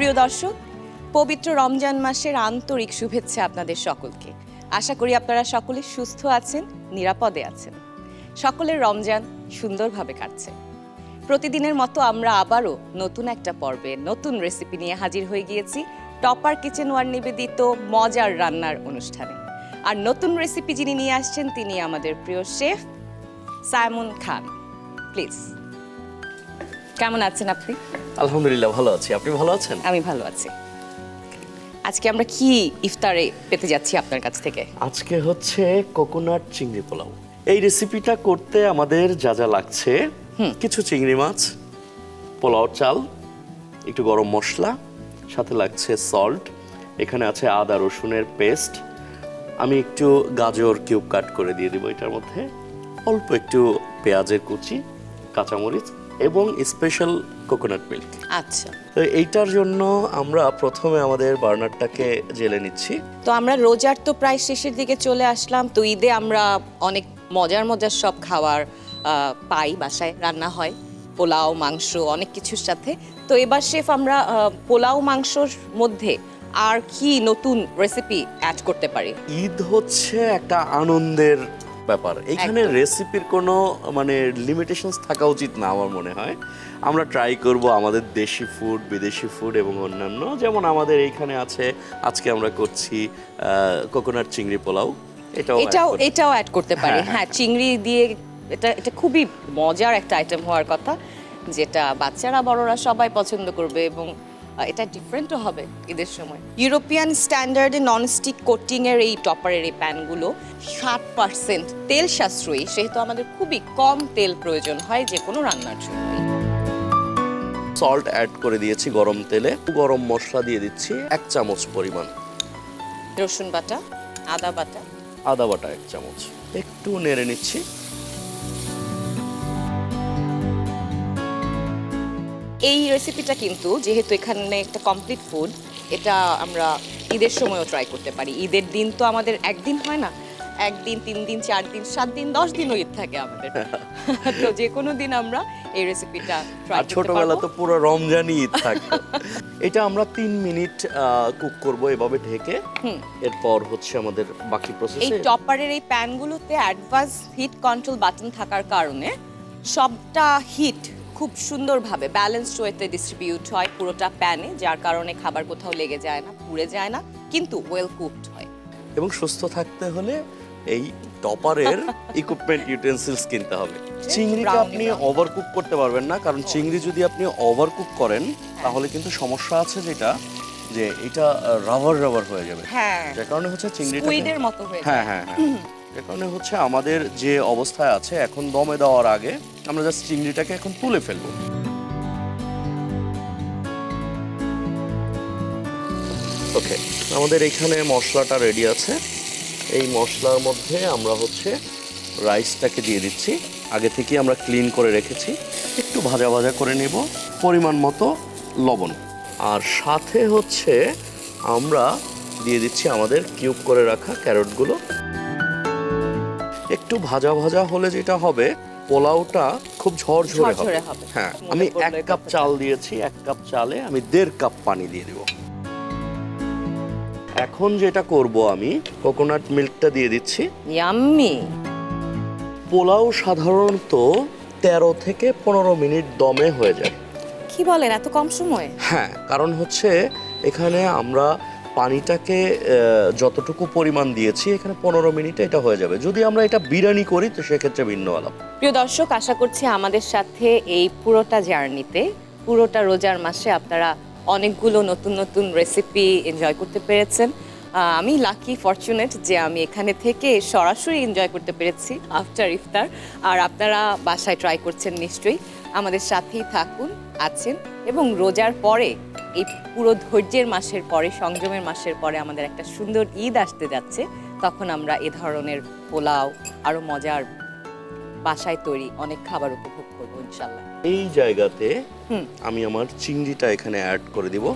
প্রিয় দর্শক, পবিত্র রমজান মাসের আন্তরিক শুভেচ্ছা আপনাদের সকলকে। আশা করি আপনারা সকলে সুস্থ আছেন, নিরাপদে আছেন। সকলের রমজান সুন্দরভাবে কাটছে। প্রতিদিনের মতো আমরা আবারও নতুন একটা পর্বে নতুন রেসিপি নিয়ে হাজির হয়ে গিয়েছি টপার কিচেন ওয়ান নিবেদিত মজার রান্নার অনুষ্ঠানে। আর নতুন রেসিপি যিনি নিয়ে আসছেন তিনি আমাদের প্রিয় শেফ সাইমন খান। প্লিজ, কেমন আছেন আপনি? আলহামদুলিল্লাহ ভালো আছি। আপনি ভালো আছেন? আমি ভালো আছি। আজকে আমরা কি ইফতারে পেতে যাচ্ছি আপনার কাছ থেকে? আজকে হচ্ছে কোকোনাট চিংড়ি পোলাও। এই রেসিপিটা করতে আমাদের যা যা লাগছে, কিছু চিংড়ি মাছ, পোলাও চাল, একটু গরম মশলা, সাথে লাগছে সল্ট, এখানে আছে আদা রসুনের পেস্ট, আমি একটু গাজর কিউব কাট করে দিয়ে দিব এটার মধ্যে, অল্প একটু পেঁয়াজের কুচি, কাঁচামরিচ এবং স্পেশাল কোকোনাট মিল্ক। আচ্ছা, তো এইটার জন্য আমরা প্রথমে আমাদের বার্নারটাকে জেলে নিচ্ছি। তো আমরা রোজার তো প্রায় শেষের দিকে চলে আসলাম। তো ঈদে আমরা অনেক মজার মজার সব খাবার পাই, বাসায় রান্না হয় পোলাও, মাংস, অনেক কিছুর সাথে। তো এবার শেফ আমরা পোলাও মাংসর মধ্যে আর কি নতুন রেসিপি অ্যাড করতে পারি? ঈদ হচ্ছে একটা আনন্দের ব্যাপার, এখানে একদম। রেসিপির কোনো লিমিটেশনস থাকা উচিত না আমার মনে হয়। আমরা ট্রাই করব আমাদের দেশি ফুড, বিদেশি ফুড এবং অন্যান্য, যেমন আমাদের এইখানে আছে, আজকে আমরা করছি কোকোনাট চিংড়ি পোলাও, এটাও অ্যাড করতে পারি। হ্যাঁ, হ্যাঁ, চিংড়ি দিয়ে এটা খুবই মজার একটা আইটেম হওয়ার কথা, যেটা বাচ্চারা বড়রা সবাই পছন্দ করবে এবং এটা ডিফারেন্টও হবে ঈদের সময়। ইউরোপিয়ান স্ট্যান্ডার্ডে ননস্টিক কোটিং এর এই টপারের এই প্যানগুলো 60% তেল সাশ্রয়ী, সেহেতু আমাদের খুবই কম তেল প্রয়োজন হয় যে কোনো রান্নার জন্য। সল্ট অ্যাড করে দিয়েছি গরম তেলে, গরম মশলা দিয়ে দিচ্ছি 1 চামচ পরিমাণ, রসুন বাটা, আদা বাটা, আদা বাটা 1 চামচ, একটু নেড়ে নিচ্ছি। এই রেসিপিটা কিন্তু যেহেতু এখানে একটা কমপ্লিট ফুড, এটা আমরা ঈদের সময়ও ট্রাই করতে পারি। ঈদের দিন তো আমাদের একদিন হয় না, 1 দিন, 3 দিন, 4 দিন, 7 দিন, 10 দিনও ঈদ থাকে আমাদের। তো যে কোনো দিন আমরা এই রেসিপিটা ট্রাই আর করতে ছোটবেলা পারবো। তো পুরো রমজানই ঈদ থাকতো। এটা আমরা 3 মিনিট কুক করব এভাবে ঢেকে। এরপর হচ্ছে আমাদের বাকি এই প্রসেসে টপারের এই প্যানগুলোতে অ্যাডভান্স হিট কন্ট্রোল বাটন থাকার কারণে সবটা হিট খুব সুন্দরভাবে ব্যালেন্সড ওয়েতে ডিস্ট্রিবিউট হয় পুরোটা প্যানে, যার কারণে খাবার কোথাও লেগে যায় না, পুড়ে যায় না, কিন্তু ওয়েল কুকড হয়। এবং সুস্থ থাকতে হলে এই টপারের ইকুইপমেন্ট ইউটেনসিলস কিনতে হবে। চিংড়িটা আপনি ওভারকুক করতে পারবেন না, কারণ চিংড়ি যদি আপনি ওভারকুক করেন তাহলে কিন্তু সমস্যা আছে, যেটা যে এটা রাবার রাবার হয়ে যাবে। হ্যাঁ, যার কারণে হচ্ছে চিংড়িটা স্কুইডের মতো হয়ে যায়। হ্যাঁ হ্যাঁ হ্যাঁ যার কারণে হচ্ছে আমাদের যে অবস্থায় আছে এখন, দমে দেওয়ার আগে আমরা জাস্ট চিংড়িটাকে এখন তুলে ফেলবো। ওকে, আমাদের এখানে মশলাটা রেডি আছে। এই মশলার মধ্যে আমরা হচ্ছে রাইসটাকে দিয়ে দিচ্ছি, আগে থেকে আমরা ক্লিন করে রেখেছি, একটু ভাজা ভাজা করে নেব, পরিমাণ মতো লবণ, আর সাথে হচ্ছে আমরা দিয়ে দিচ্ছি আমাদের কিউব করে রাখা ক্যারটগুলো। একটু ভাজা ভাজা হলে যেটা হবে, পোলাওটা খুব ঝরঝরে হবে। হ্যাঁ, আমি 1 কাপ চাল দিয়েছি, 1 কাপ চালে আমি 1.5 কাপ পানি দিয়ে দিব। এখন যেটা করব, আমি কোকোনাট মিল্কটা দিয়ে দিচ্ছি। ইয়াম্মি। পোলাও সাধারণত 13 থেকে 15 মিনিট দমে হয়ে যায়। কি বলেন, এত কম সময়ে? হ্যাঁ, কারণ হচ্ছে এখানে আমরা পানিটাকে যতটুকু পরিমাণ দিয়েছি, এখানে 15 মিনিটে এটা হয়ে যাবে। যদি আমরা এটা বিরিয়ানি করি তো সেক্ষেত্রে ভিন্ন আলাপ। প্রিয় দর্শক, আশা করছি আমাদের সাথে এই পুরোটা জার্নিতে, পুরোটা রোজার মাসে আপনারা অনেকগুলো নতুন নতুন রেসিপি এনজয় করতে পেরেছেন। আমি লাকি, ফরচুনেট যে আমি এখানে থেকে সরাসরি এনজয় করতে পেরেছি আফটার ইফতার। আর আপনারা বাসায় ট্রাই করছেন নিশ্চয়ই। আমাদের সাথেই থাকুন, আছেন, এবং রোজার পরে, এই পুরো ধৈর্যের মাসের পরে, সংযমের মাসের পরে আমাদের একটা সুন্দর ঈদ আসতে যাচ্ছে। তখন আমরা এ ধরনের পোলাও, আরো মজার বাসায় তৈরি অনেক খাবার উপভোগ করবো ইনশাল্লাহ। এই জায়গাতে আমি আমার চিংড়িটা এখানে অ্যাড করে দিব।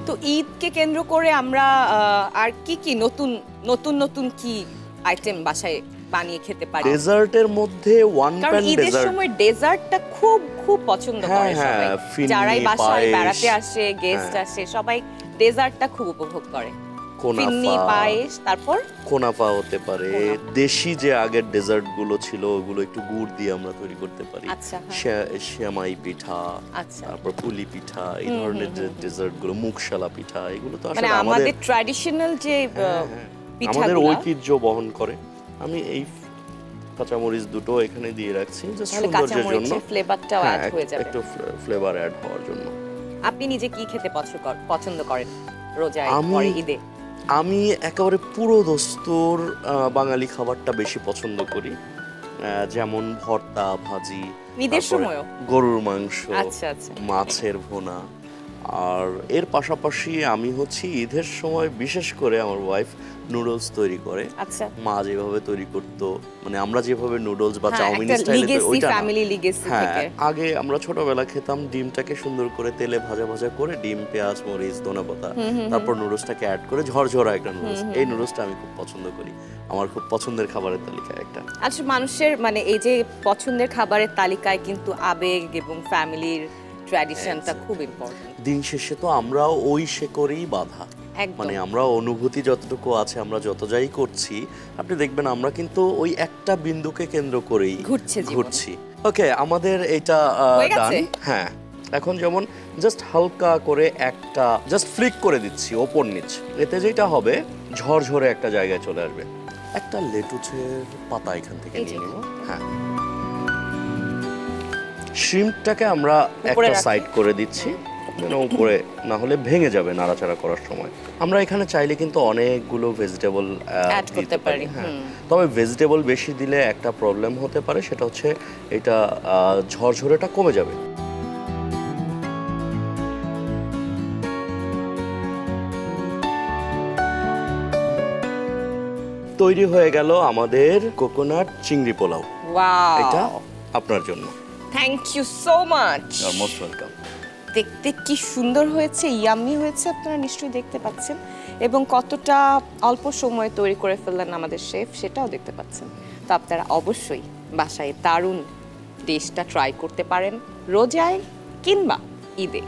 তো ঈদকে কেন্দ্র করে আমরা আর কি কি নতুন নতুন নতুন কি আইটেম বাসায় বানিয়ে খেতে পারি। ডেজার্টের মধ্যে ওয়ান কারণ প্যান ঈদের ডেজার্ট, সময় ডেজার্টটা খুব খুব পছন্দ হ্যাঁ, করে সবাই। হ্যাঁ, ফিরনি, যারাই বাসায় পায়েস, বেড়াতে আসে, গেস্ট হ্যাঁ। আসে, সবাই ডেজার্টটা খুব উপভোগ করে। ফিরনি, কোনাফা, পায়েস, তারপর কোনাফা হতে পারে। কোনাফা। দেশি যে আগের ডেজার্ট গুলো ছিল ওগুলো একটু গুড় দিয়ে আমরা তৈরি করতে পারি। আচ্ছা, হ্যাঁ। সেমাই পিঠা, আচ্ছা। তারপর পুলি পিঠা, এই ধরনের যে ডেজার্ট গুলো, মুগশালা পিঠা, এগুলো তো মানে আসলে আমাদের আমাদের ট্র্যাডিশনাল যে আমাদের পিঠাগুলো, ঐতিহ্য বহন করে। আমি এই কাঁচামরিচ দুটো এখানে দিয়ে রাখছি জাস্ট তাহলে সৌন্দর্যের জন্য, কাঁচামরিচের ফ্লেভারটাও হ্যাঁ, অ্যাড হয়ে যাবে। একটু ফ্লেভার অ্যাড হওয়ার জন্য। আপনি নিজে কি খেতে পছন্দ করেন রোজায় আমি- পরে ঈদে? আমি একেবারে পুরো দস্তুর বাঙালি খাবারটা বেশি পছন্দ করি, যেমন ভর্তা, ভাজি, ঈদের তারপরে সময়ও? গরুর মাংস, আচ্ছা, আচ্ছা। মাছের ভুনা। আর এর পাশাপাশি আমি হচ্ছে ঈদের সময় বিশেষ করে আমার ওয়াইফ নুডলস তৈরি করে। আচ্ছা। মা যেভাবে তৈরি করতো, মানে আমরা যেভাবে নুডলস বা হ্যাঁ, চাউমিন একটা স্টাইলে, legacy, ওইটা না। family legacy হ্যাঁ, থেকে। আগে আমরা ছোটবেলা খেতাম, ডিমটাকে সুন্দর করে তেলে ভাজা ভাজা করে, ডিম, পেঁয়াজ, মরিচ, ধনেপাতা, তারপর নুডলসটাকে অ্যাড করে ঝরঝরা একটা নুডলস। এই নুডলসটা আমি খুব পছন্দ করি, আমার খুব পছন্দের খাবারের তালিকায় একটা। আচ্ছা, মানুষের মানে এই যে পছন্দের খাবারের তালিকায় কিন্তু আবেগ এবং ফ্যামিলির ট্র্যাডিশনটা খুব ইম্পর্টেন্ট। দিন শেষে তো আমরাও ওই শেকড়েই বাঁধা, একদম। মানে আমরা অনুভূতি যতটুকু আছে, আমরা যত যাই করছি, আপনি দেখবেন আমরা কিন্তু ওই একটা বিন্দুকে কেন্দ্র করেই ঘুরছি। ওকে, আমাদের এটা হয়ে ডান। গেছে? হ্যাঁ, এখন যেমন জাস্ট হালকা করে একটা জাস্ট ফ্লিক করে দিচ্ছি ওপর নিচ, এতে যেটা হবে ঝরঝরে একটা জায়গায় চলে আসবে। একটা লেটুসের পাতা এখান থেকে এই যে। নিয়ে নেব। হ্যাঁ, শ্রিম্পটাকে আমরা উপরে একটা রাখি। সাইড করে দিচ্ছি, যেন উপরে না হলে ভেঙে যাবে নাড়াচাড়া করার সময়। আমরা এখানে চাইলে কিন্তু অনেকগুলো ভেজিটেবল Add করতে পারি, হ্যাঁ, তবে ভেজিটেবল বেশি দিলে একটা প্রবলেম হতে পারে, সেটা হচ্ছে এটা ঝরঝরেটা কমে যাবে। তৈরি হয়ে গেল আমাদের কোকোনাট চিংড়ি পোলাও। এটা ওয়াও, আপনার জন্য। Thank you so much. You are most welcome. দেখতে কি সুন্দর হয়েছে, ইয়াম্মি হয়েছে, আপনারা নিশ্চয়ই দেখতে পাচ্ছেন, এবং কতটা অল্প সময়ে তৈরি করে ফেললেন আমাদের শেফ, সেটাও দেখতে পাচ্ছেন। তো আপনারা অবশ্যই বাসায় দারুণ ডিশটা ট্রাই করতে পারেন রোজায় কিংবা ঈদে।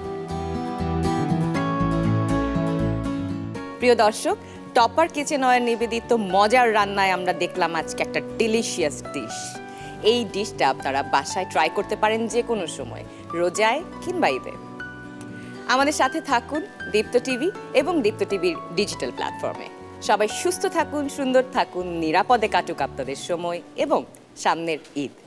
প্রিয় দর্শক, টপার কিচেন অয়েল নিবেদিত মজার রান্নায় আমরা দেখলাম আজকে একটা ডিলিশিয়াস ডিশ। এই ডিশটা আপনারা বাসায় ট্রাই করতে পারেন যে কোনো সময়, রোজায় কিংবা ঈদে। আমাদের সাথে থাকুন দীপ্ত টিভি এবং দীপ্ত টিভির ডিজিটাল প্ল্যাটফর্মে। সবাই সুস্থ থাকুন, সুন্দর থাকুন, নিরাপদে কাটুক আপনাদের সময় এবং সামনের ঈদ।